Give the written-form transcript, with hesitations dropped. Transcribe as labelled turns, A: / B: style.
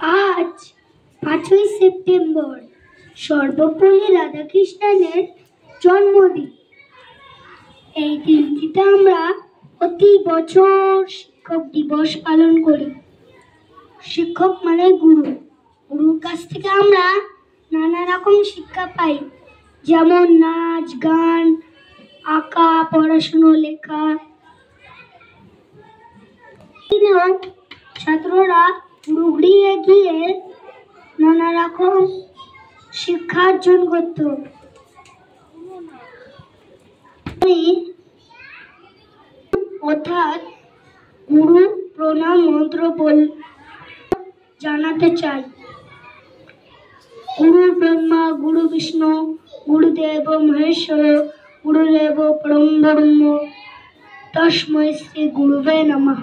A: আজ 5ই সেপ্টেম্বর সর্বপল্লী রাধাকৃষ্ণনের জন্মদিন। এই দিনটিতে আমরা প্রতি বছর শিক্ষক দিবস পালন করি। শিক্ষক মানে গুরু। গুরুর কাছ থেকে আমরা নানা রকম শিক্ষা পাই, যেমন নাচ, গান, আঁকা, পড়াশুনো, লেখা। ছাত্ররা গুরু গৃহে গিয়ে নানা রকম শিক্ষা অর্জন করত। অর্থাৎ গুরু প্রণাম মন্ত্র জানাতে চাই। গুরু ব্রহ্মা, গুরু বিষ্ণু, গুরুদেব মহেশ্বর, গুরুদেব পরম ব্রহ্ম, তস্मै শ্রী গুরুবে নমঃ।